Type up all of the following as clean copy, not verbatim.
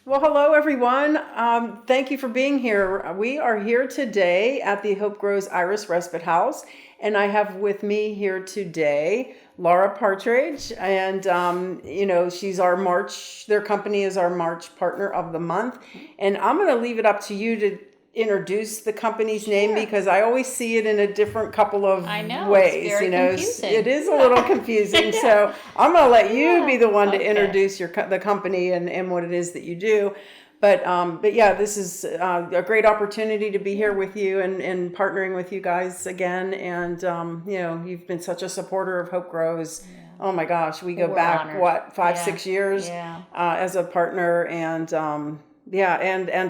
Well, hello, everyone. Thank you for being here. We are here today at the Hope Grows Iris Respite House, and I have with me here today Laura Partridge, and she's our March. Their company is our March Partner of the Month, and I'm going to leave it up to you to introduce the company's name because I always see it in a different couple of I know, ways. it's very confusing. It is a little confusing. Yeah. So I'm going to let you be the one to Okay. introduce the company and what it is that you do. But yeah, this is a great opportunity to be here with you and partnering with you guys again. And you've been such a supporter of Hope Grows. Yeah. Oh my gosh, we go We're back honored. 5-6 years Yeah. as a partner and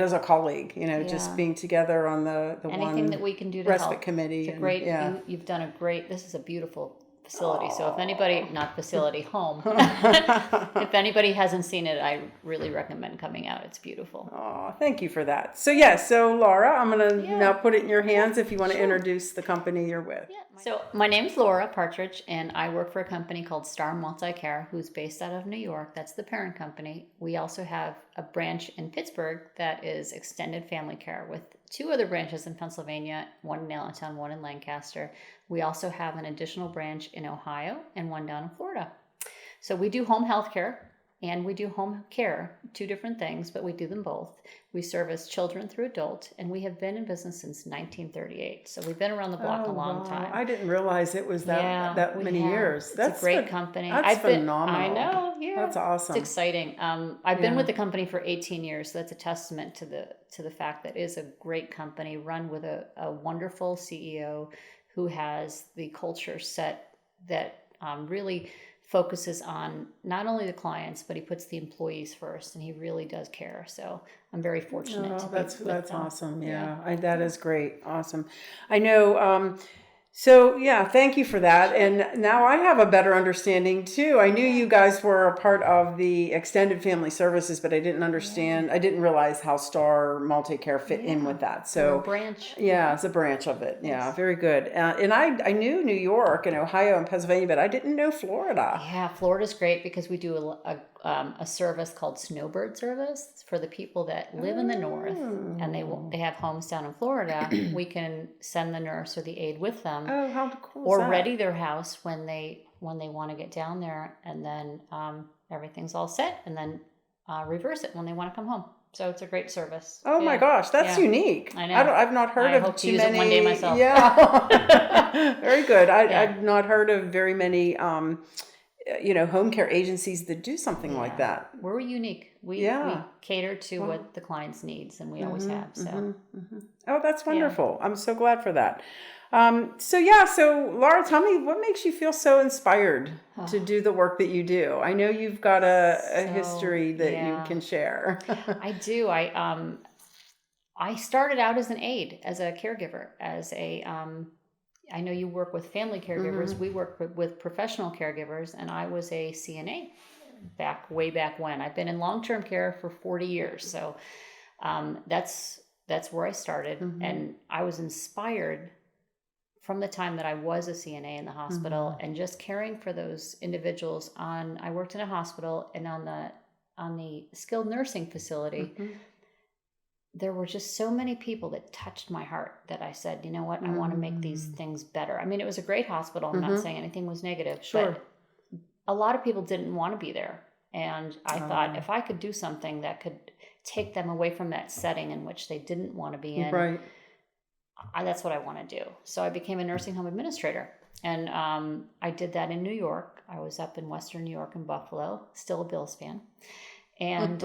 as a colleague, just being together on the Anything one that we can do to respite help. committee. It's a great. You've done a great. This is a beautiful facility. So if anybody, not facility, home. If anybody hasn't seen it, I really recommend coming out. It's beautiful. Oh, thank you for that. So so Laura, I'm going to now put it in your hands if you want to introduce the company you're with. Yeah. So my name's Laura Partridge, and I work for a company called Star Multi-Care, who's based out of New York. That's the parent company. We also have a branch in Pittsburgh that is extended family care with 2 other branches in Pennsylvania, one in Allentown, one in Lancaster. We also have an additional branch in Ohio and one down in Florida. So we do home health care and we do home care, 2 different things, but we do them both. We service children through adult, and we have been in business since 1938. So we've been around the block a long time. I didn't realize it was that many years. That's a great company. That's phenomenal. I know. Yeah, that's awesome. It's exciting. I've been with the company for 18 years, so that's a testament to the fact that it is a great company run with a wonderful CEO who has the culture set that really focuses on not only the clients, but he puts the employees first, and he really does care. So I'm very fortunate. That's awesome. That is great. Awesome. I know. So thank you for that. And now I have a better understanding too. I knew you guys were a part of the extended family services, but I didn't understand. I didn't realize how Star Multi-Care fit in with that. So we're a branch. Yeah, it's a branch of it. Yeah, very good. And I knew New York and Ohio and Pennsylvania, but I didn't know Florida. Yeah, Florida's great because we do a service called Snowbird Service for the people that live in the north and they have homes down in Florida. We can send the nurse or the aide with them. Oh, how cool! Or ready their house when they want to get down there, and then everything's all set, and then reverse it when they want to come home. So it's a great service. Oh my gosh, that's unique. I know. I've not heard of hope to too use many. It one day myself. Yeah, very good. I've not heard of very many. Home care agencies that do something like that. We're unique. We cater to what the client's needs, and we always have. So, Oh, that's wonderful. I'm so glad for that. So Laura, tell me, what makes you feel so inspired to do the work that you do? I know you've got a history that you can share. I do. I started out as an aide, as a caregiver, I know you work with family caregivers. We work with professional caregivers, and I was a CNA way back when. I've been in long-term care for 40 years, so that's where I started, and I was inspired from the time that I was a CNA in the hospital and just caring for those individuals. I worked in a hospital, and on the skilled nursing facility. There were just so many people that touched my heart that I said, you know what, I want to make these things better. I mean, it was a great hospital. I'm not saying anything was negative, but a lot of people didn't want to be there. And I thought if I could do something that could take them away from that setting in which they didn't want to be in, that's what I want to do. So I became a nursing home administrator. And I did that in New York. I was up in Western New York and Buffalo, still a Bills fan. And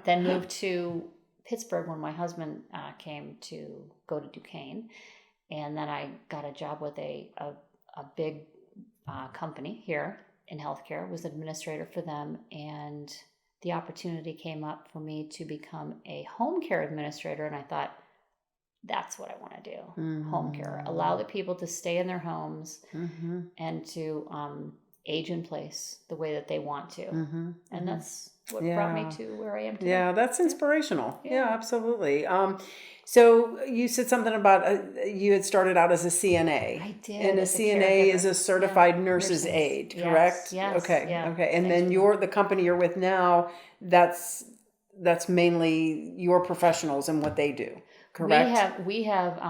then moved to Pittsburgh when my husband came to go to Duquesne, and then I got a job with a big company here in healthcare, was administrator for them, and the opportunity came up for me to become a home care administrator, and I thought, that's what I want to do. Home care. Allow the people to stay in their homes and to age in place the way that they want to. And that's what brought me to where I am today. Yeah, that's inspirational. Yeah, absolutely. So you said something about you had started out as a CNA. I did. And a CNA is a certified nurse's aid, correct? Yes. Okay. Yeah. Okay. And then the company you're with now, that's that's mainly your professionals and what they do, correct? We have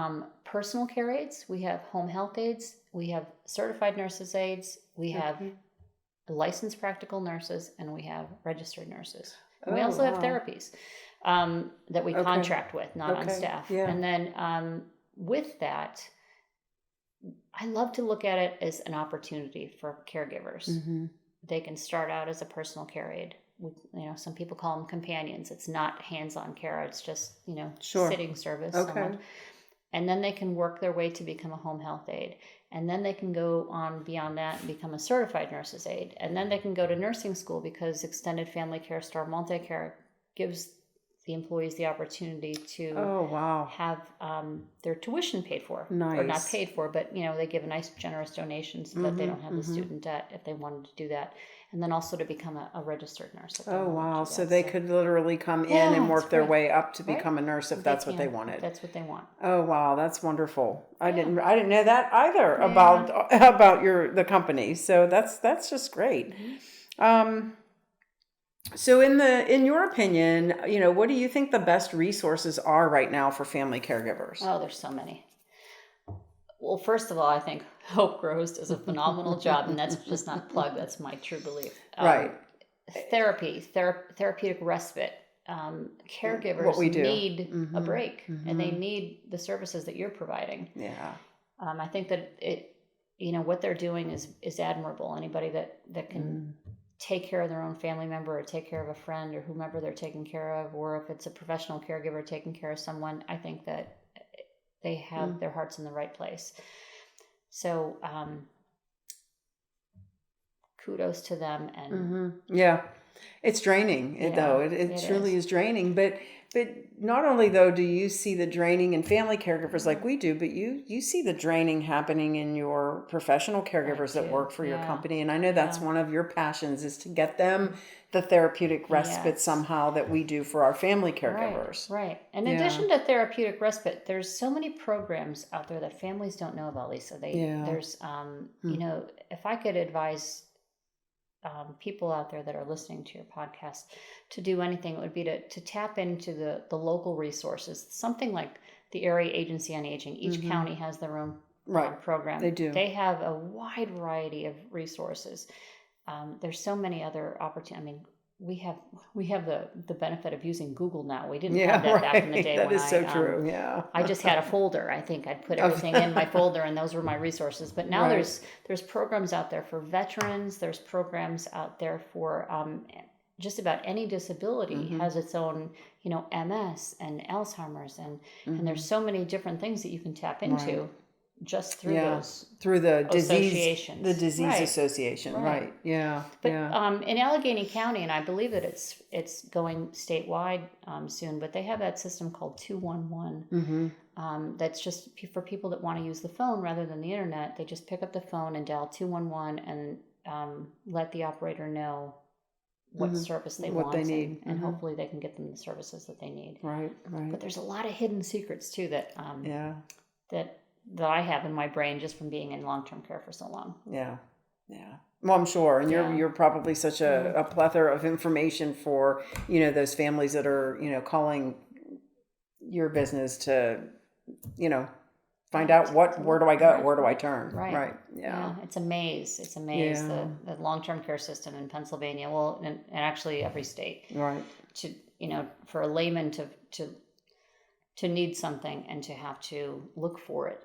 personal care aides, we have home health aides, we have certified nurses aides, we have Okay. licensed practical nurses, and we have registered nurses. And we Oh, also have wow. therapies that we Okay. contract with, not on Okay. staff. Yeah. And then with that, I love to look at it as an opportunity for caregivers. Mm-hmm. They can start out as a personal care aide. Some people call them companions. It's not hands-on care. It's just, Sure. sitting service. Okay. Someone. And then they can work their way to become a home health aide. And then they can go on beyond that and become a certified nurse's aide. And then they can go to nursing school because extended family care star multi-care gives the employees the opportunity to Oh, wow. have their tuition paid for. Nice. Or not paid for, but they give a nice generous donation so that they don't have the student debt if they wanted to do that. And then also to become a registered nurse. Oh, wow. So they could literally come in and work their way up to become a nurse if that's what they wanted. That's what they want. Oh, wow. That's wonderful. I didn't know that either about the company. So that's just great. Mm-hmm. So in your opinion, what do you think the best resources are right now for family caregivers? Oh, there's so many. Well, first of all, I think Hope Grows does a phenomenal job, and that's just not a plug. That's my true belief. Right. Therapeutic respite. Caregivers need a break, and they need the services that you're providing. Yeah. I think that what they're doing is admirable. Anybody that can take care of their own family member or take care of a friend or whomever they're taking care of, or if it's a professional caregiver taking care of someone, I think that they have their hearts in the right place. So kudos to them. And yeah, it's draining though. It truly is draining. But not only though do you see the draining in family caregivers like we do, but you see the draining happening in your professional caregivers that work for your company. And I know that's one of your passions is to get them the therapeutic respite somehow that we do for our family caregivers. Right. In addition to therapeutic respite, there's so many programs out there that families don't know about, Lisa. There's, if I could advise people out there that are listening to your podcast to do anything, it would be to tap into the local resources. Something like the Area Agency on Aging. Each county has their own program. They do. They have a wide variety of resources. There's so many other opportunities. I mean, we have the benefit of using Google now. We didn't have that back in the day. That is so true. Yeah. I just had a folder. I think I'd put everything in my folder, and those were my resources. But now there's programs out there for veterans. There's programs out there for just about any disability has its own, MS and Alzheimer's, and there's so many different things that you can tap into. Just through the associations. The disease association, right? Yeah, but in Allegheny County, and I believe that it's going statewide soon. But they have that system called 211. That's just for people that want to use the phone rather than the internet. They just pick up the phone and dial 211 and let the operator know what service they want, they need, and hopefully they can get them the services that they need. Right. But there's a lot of hidden secrets too that that I have in my brain just from being in long-term care for so long. Yeah. Well, I'm sure. And you're probably such a plethora of information for, those families that are, calling your business to, find out where do I go? Where do I turn? Right. Yeah. It's a maze. The long-term care system in Pennsylvania. Well, and actually every state. Right. For a layman to need something and to have to look for it.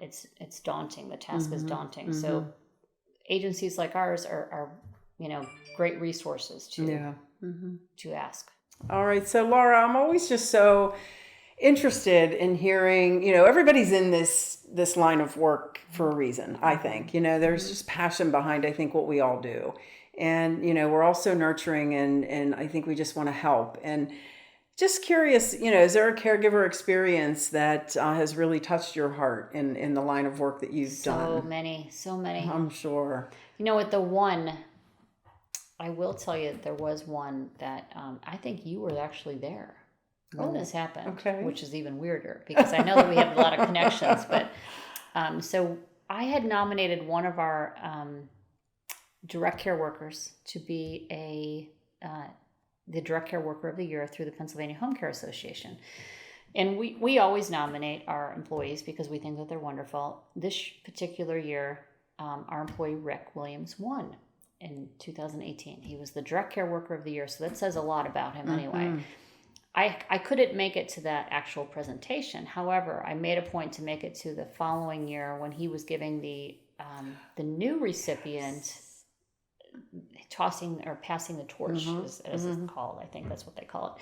It's daunting. The task is daunting. So agencies like ours are great resources to ask. All right. So Laura, I'm always just so interested in hearing, everybody's in this line of work for a reason, I think. There's just passion behind, I think, what we all do. And, we're also nurturing and I think we just want to help. And just curious, is there a caregiver experience that has really touched your heart in the line of work that you've done? So many. I'm sure. With the one, I will tell you, there was one that I think you were actually there when this happened, which is even weirder because I know that we have a lot of connections. But so I had nominated one of our direct care workers to be a the Direct Care Worker of the Year through the Pennsylvania Home Care Association. And we always nominate our employees because we think that they're wonderful. This particular year, our employee Rick Williams won in 2018. He was the Direct Care Worker of the Year, so that says a lot about him anyway. I couldn't make it to that actual presentation. However, I made a point to make it to the following year when he was giving the new recipient passing the torch, as it's called. I think that's what they call it.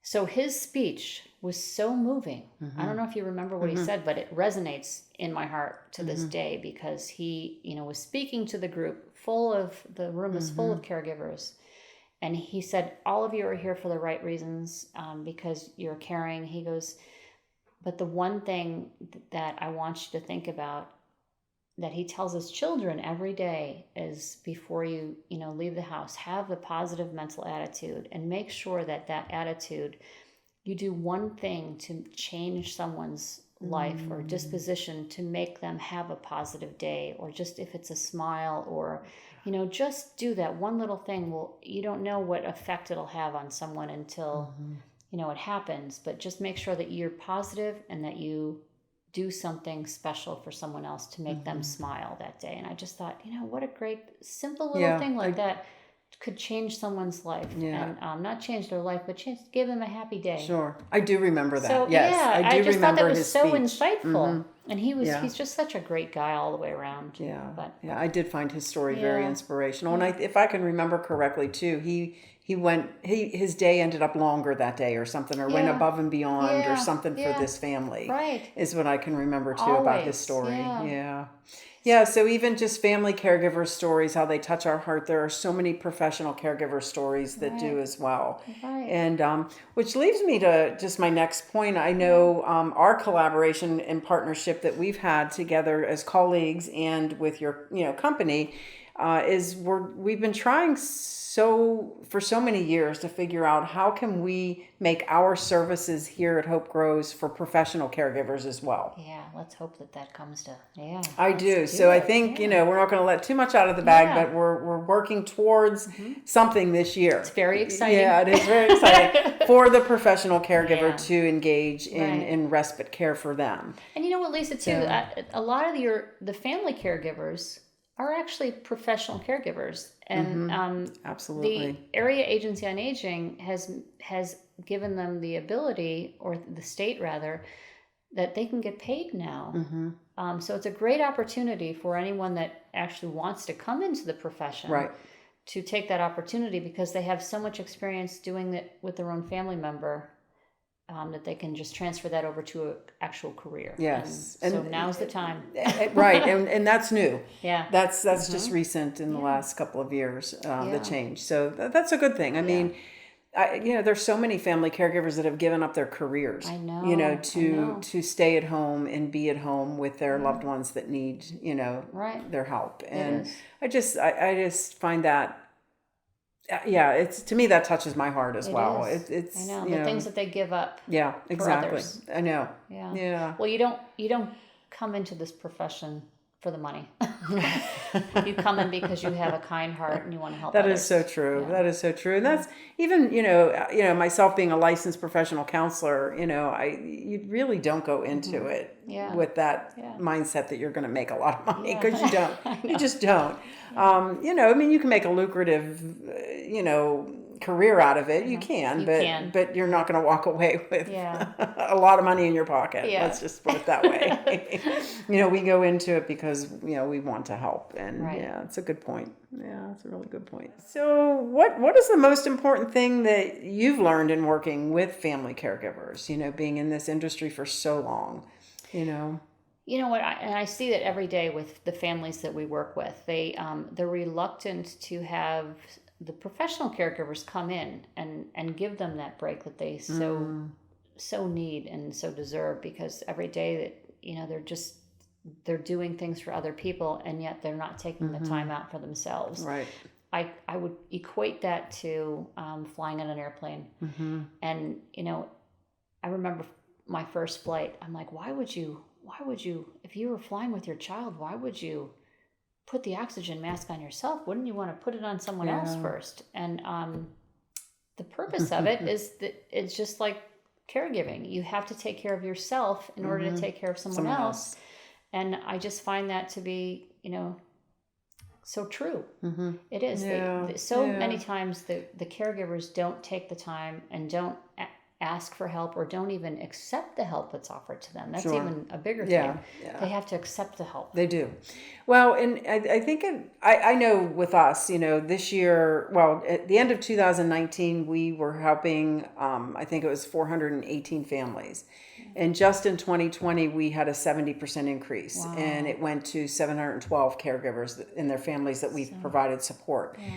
So his speech was so moving. I don't know if you remember what he said, but it resonates in my heart to this day because he, was speaking to the group the room was full of caregivers. And he said, all of you are here for the right reasons because you're caring. He goes, but the one thing that I want you to think about that he tells his children every day is before you, leave the house, have the positive mental attitude and make sure that attitude, you do one thing to change someone's life or disposition to make them have a positive day, or just if it's a smile or, just do that one little thing. Well, you don't know what effect it'll have on someone until, it happens, but just make sure that you're positive and that you do something special for someone else to make them smile that day. And I just thought, what a great, simple little thing like that could change someone's life. And not change their life, but give them a happy day. Sure. I do remember that. So, yes. I just thought that was so speech. insightful. And he's just such a great guy all the way around. Yeah. I did find his story very inspirational. And if I can remember correctly too, his day ended up longer that day or something, or went above and beyond or something for this family. Right. Is what I can remember too about his story. Yeah. So even just family caregiver stories, how they touch our heart. There are so many professional caregiver stories that do as well. Right. And which leads me to just my next point. I know our collaboration and partnership that we've had together as colleagues and with your company is we've been trying for so many years to figure out how can we make our services here at Hope Grows for professional caregivers as well. Yeah, let's hope that comes to, I do. So I think, we're not going to let too much out of the bag, but we're working towards something this year. It's very exciting. Yeah, it is very exciting for the professional caregiver to engage in respite care for them. And you know what, Lisa, too, a lot of the family caregivers are actually professional caregivers. And absolutely, the Area Agency on Aging has given them the ability, or the state rather, that they can get paid now. So it's a great opportunity for anyone that actually wants to come into the profession to take that opportunity, because they have so much experience doing it with their own family member. That they can just transfer that over to an actual career. Yes. And so now's the time. Right. And that's new. Yeah. That's just recent in the last couple of years, the change. So that's a good thing. I mean, there's so many family caregivers that have given up their careers, I know, to stay at home and be at home with their loved ones that need, their help. And I just find that, it's, to me, that touches my heart as well. It's I know the things that they give up. Yeah, exactly. For others. I know. Yeah. Well, you don't come into this profession for the money. You come in because you have a kind heart and you want to help That others. is so true. Yeah. That is so true. And that's even, myself being a licensed professional counselor, you really don't go into it with that mindset that you're going to make a lot of money, because you don't. You just don't. You can make a lucrative, career out of it. You can, but you're not going to walk away with a lot of money in your pocket. Yeah. Let's just put it that way. We go into it because, we want to help. And it's a good point. Yeah, it's a really good point. So what is the most important thing that you've learned in working with family caregivers, being in this industry for so long, You know what, I see that every day with the families that we work with. They're reluctant to have the professional caregivers come in and give them that break that they so need and so deserve, because every day that, they're doing things for other people, and yet they're not taking the time out for themselves. Right. I would equate that to flying on an airplane. And, I remember my first flight, I'm like, why would you, if you were flying with your child, why would you put the oxygen mask on yourself? Wouldn't you want to put it on someone else first? And the purpose of it is that it's just like caregiving. You have to take care of yourself in order to take care of someone else. And I just find that to be, so true. It is. Many times the caregivers don't take the time and don't ask for help or don't even accept the help that's offered to them. That's even a bigger thing. They have to accept the help. They do. Well, and I think I know with us, this year, well, at the end of 2019, we were helping, I think it was 418 families. And just in 2020, we had a 70% increase. Wow. And it went to 712 caregivers and their families that we've provided support. Yeah.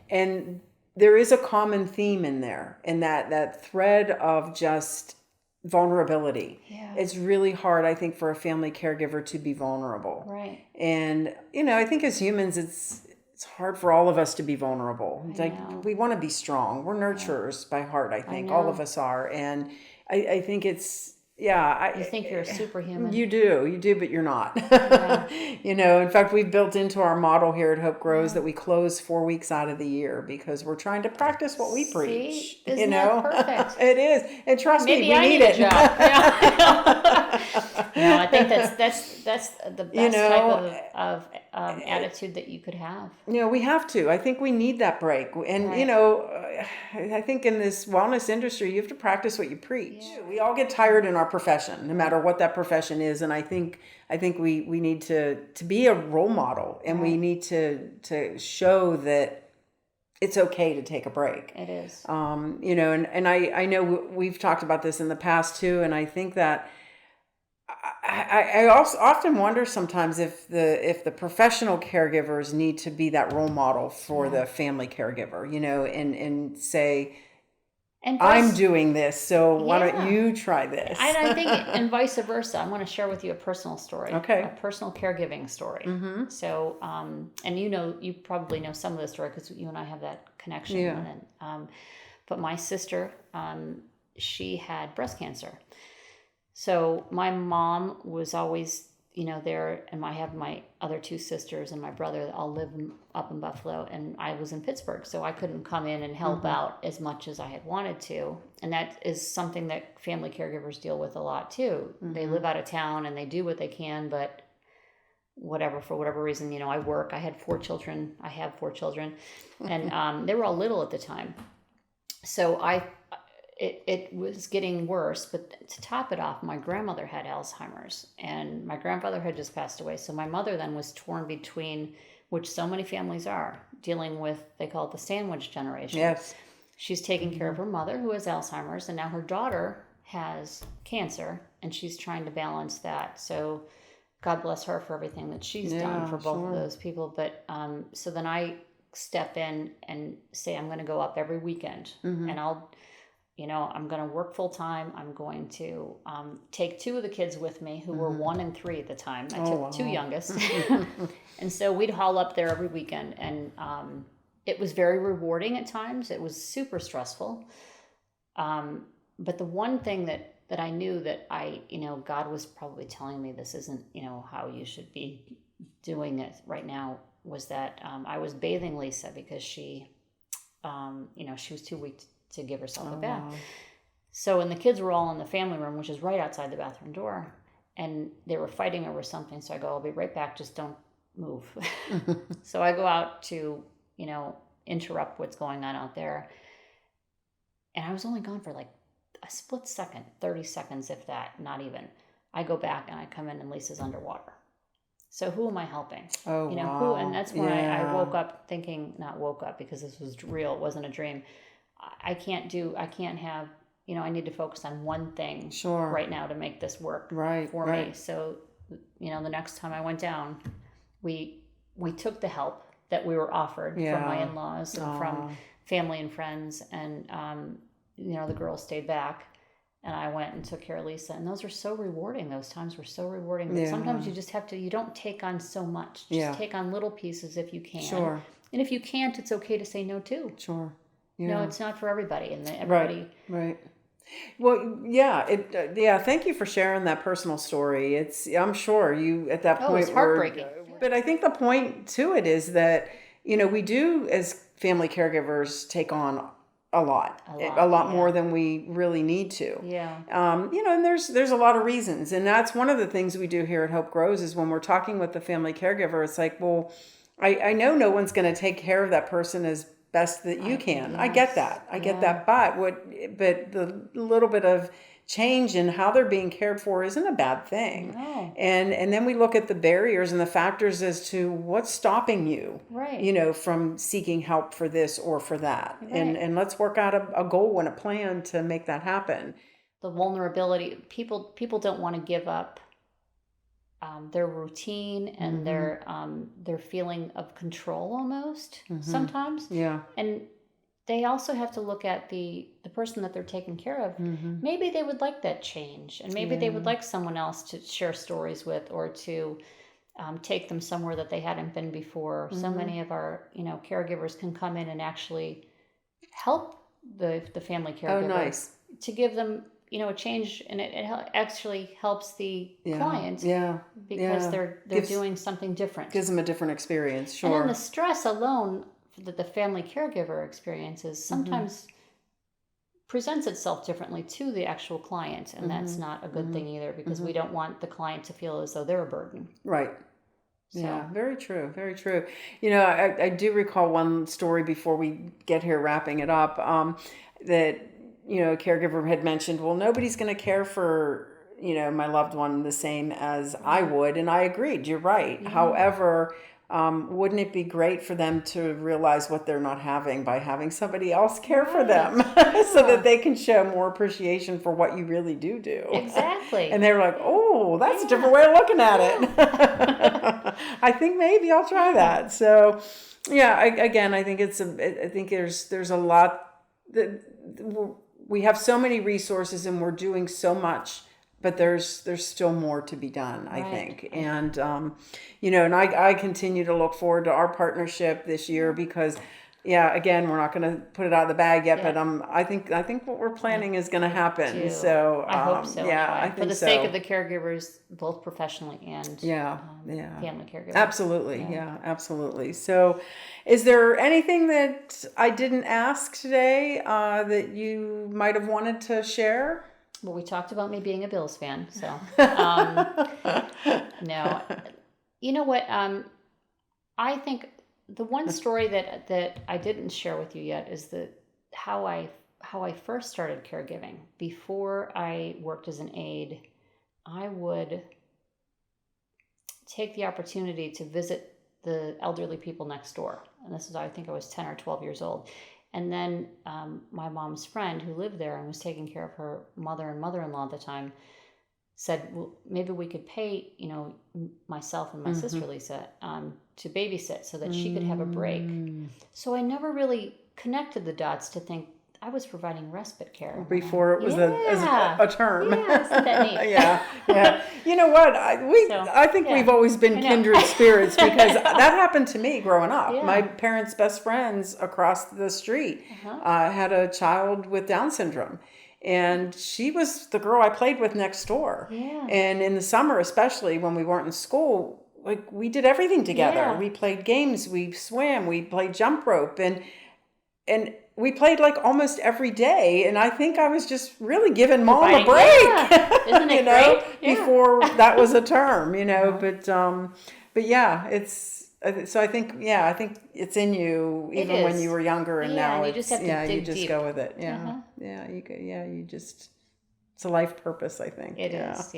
And there is a common theme in there, and that thread of just vulnerability. Yeah. It's really hard, I think, for a family caregiver to be vulnerable. Right. And, I think as humans, it's hard for all of us to be vulnerable. We want to be strong. We're nurturers by heart, I think. All of us are. And I think it's, you think you're a superhuman. You do, but you're not. Yeah. In fact, we've built into our model here at Hope Grows that we close 4 weeks out of the year because we're trying to practice what we preach. Isn't that perfect? It is, and trust me, we need it. A job. I think that's the best type of attitude that you could have. We have to. I think we need that break, and I think in this wellness industry, you have to practice what you preach. Yeah. We all get tired in our profession, no matter what that profession is, and I think we need to be a role model, and we need to show that it's okay to take a break. It is. And I know we've talked about this in the past too, and I think that I also often wonder sometimes if the professional caregivers need to be that role model for the family caregiver, and say, I'm doing this, so why don't you try this? And I think, and vice versa. I want to share with you a personal story. Okay. A personal caregiving story. Mm-hmm. So, and you probably know some of the story because you and I have that connection. Yeah. But my sister, she had breast cancer. So my mom was always, there, and I have my other two sisters and my brother that all live up in Buffalo, and I was in Pittsburgh, so I couldn't come in and help out as much as I had wanted to. And that is something that family caregivers deal with a lot too. Mm-hmm. They live out of town and they do what they can, but for whatever reason, I work. I have 4 children, and they were all little at the time. So it was getting worse, but to top it off, my grandmother had Alzheimer's, and my grandfather had just passed away. So my mother then was torn between, which so many families are, dealing with, they call it the sandwich generation. Yes. She's taking care of her mother, who has Alzheimer's, and now her daughter has cancer, and she's trying to balance that. So God bless her for everything that she's done for both of those people. But so then I step in and say, I'm going to go up every weekend, and I'm going to work full time. I'm going to take 2 of the kids with me who were 1 and 3 at the time. I took 2 youngest. And so we'd haul up there every weekend. And it was very rewarding at times. It was super stressful. But the one thing that I knew that God was probably telling me this isn't, how you should be doing it right now, was that I was bathing Lisa because she was too weak to give herself a bath. Wow. So, and the kids were all in the family room, which is right outside the bathroom door, and they were fighting over something. So I go, I'll be right back. Just don't move. So I go out to, interrupt what's going on out there. And I was only gone for like a split second, 30 seconds, if that, not even. I go back and I come in and Lisa's underwater. So who am I helping? Wow. And that's when I woke up thinking, not woke up because this was real. It wasn't a dream. I can't have, I need to focus on one thing right now to make this work for me. So, the next time I went down, we took the help that we were offered from my in-laws and from family and friends. And, the girls stayed back and I went and took care of Lisa. And those were so rewarding. Those times were so rewarding. But sometimes you just have to, you don't take on so much. Just take on little pieces if you can. Sure. And if you can't, it's okay to say no too. Sure. Yeah. No, it's not for everybody, and everybody. Right. Well, thank you for sharing that personal story. I'm sure you at that point it's heartbreaking. But I think the point to it is that we do as family caregivers take on a lot, more than we really need to. Yeah. And there's a lot of reasons. And that's one of the things we do here at Hope Grows is when we're talking with the family caregiver, it's like, well, I know no one's going to take care of that person as best that you can. I get that. I get that. But the little bit of change in how they're being cared for isn't a bad thing. No. And then we look at the barriers and the factors as to what's stopping you, right, from seeking help for this or for that. Right. And let's work out a goal and a plan to make that happen. The vulnerability, people don't want to give up their routine and their feeling of control almost sometimes. Yeah. And they also have to look at the person that they're taking care of. Maybe they would like that change, and maybe they would like someone else to share stories with, or to take them somewhere that they hadn't been before. So many of our caregivers can come in and actually help the family caregiver to give them a change, and it actually helps the client because they're doing something different. Gives them a different experience. Sure. And then the stress alone that the family caregiver experiences sometimes presents itself differently to the actual client, and that's not a good thing either, because we don't want the client to feel as though they're a burden. Right. So. Yeah, very true, very true. I do recall one story before we get here wrapping it up, that a caregiver had mentioned, well, nobody's going to care for my loved one the same as I would, and I agreed. You're right. However, wouldn't it be great for them to realize what they're not having by having somebody else care for them so that they can show more appreciation for what you really do? Exactly. And they were like, oh, that's a different way of looking at it. I think maybe I'll try that. So, I think there's a lot that we have so many resources and we're doing so much, but there's still more to be done, I think. And, and I continue to look forward to our partnership this year because, again, we're not going to put it out of the bag yet, but I think what we're planning is going to happen. So I hope so. I think for the sake of the caregivers, both professionally and family caregivers. Absolutely. Yeah, absolutely. So is there anything that I didn't ask today that you might have wanted to share? Well, we talked about me being a Bills fan, so no. You know what? I think the one story that I didn't share with you yet is how I first started caregiving. Before I worked as an aide, I would take the opportunity to visit the elderly people next door, and this is, I think I was 10 or 12 years old. And then my mom's friend who lived there and was taking care of her mother and mother-in-law at the time said, well, maybe we could pay, myself and my sister Lisa to babysit so that she could have a break. So I never really connected the dots to think I was providing respite care. Before it was a term. Yeah, isn't that neat? Yeah. You know what? I think we've always been kindred spirits because that happened to me growing up. Yeah. My parents' best friends across the street had a child with Down syndrome. And she was the girl I played with next door. Yeah. And in the summer, especially when we weren't in school, like we did everything together. Yeah. We played games, we swam, we played jump rope, and we played like almost every day, and I think I was just really giving Mom a break. Yeah. Isn't it great? Yeah. Before that was a term, but yeah, it's so I think it's in you even when you were younger, and now you just have to dig you just deep. go with it. It's a life purpose, I think. It is.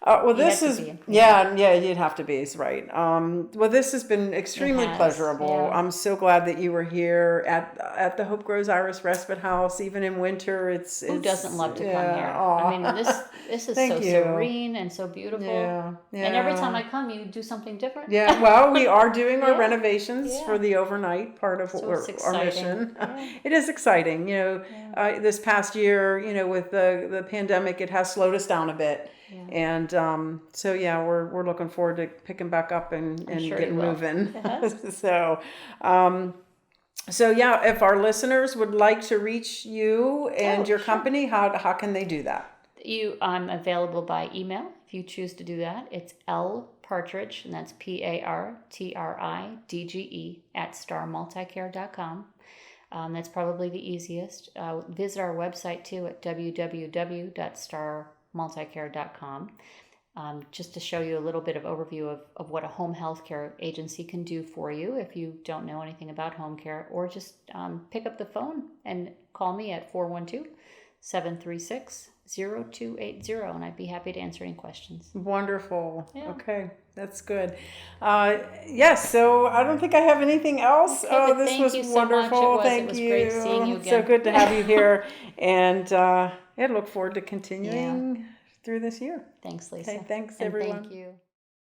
Well, this is you'd have to be. Is right. Well, this has been extremely pleasurable. Yeah. I'm so glad that you were here at the Hope Grows Iris Respite House. Even in winter, who doesn't love to come here? Aww. I mean, this is so serene and so beautiful. Yeah. And every time I come, you do something different. Yeah. Well, we are doing our renovations for the overnight part of our mission. Yeah. It is exciting. This past year, with the pandemic, it has slowed us down a bit. Yeah. And we're looking forward to picking back up and getting moving. If our listeners would like to reach you and your company, how can they do that? I'm available by email if you choose to do that. It's Partridge, and that's PARTRIDGE @starmulticare.com. That's probably the easiest. Visit our website too at www.starmulticare.com. Just to show you a little bit of overview of what a home health care agency can do for you if you don't know anything about home care, or just pick up the phone and call me at 412-736-0280, and I'd be happy to answer any questions. Wonderful. Yeah. Okay, that's good. Yes, so I don't think I have anything else. Okay, This thank was you so wonderful. much. Thank It was you. great seeing you It's so again. good to have you here. And I look forward to continuing through this year. Thanks, Lisa. Okay, thanks And everyone. thank you.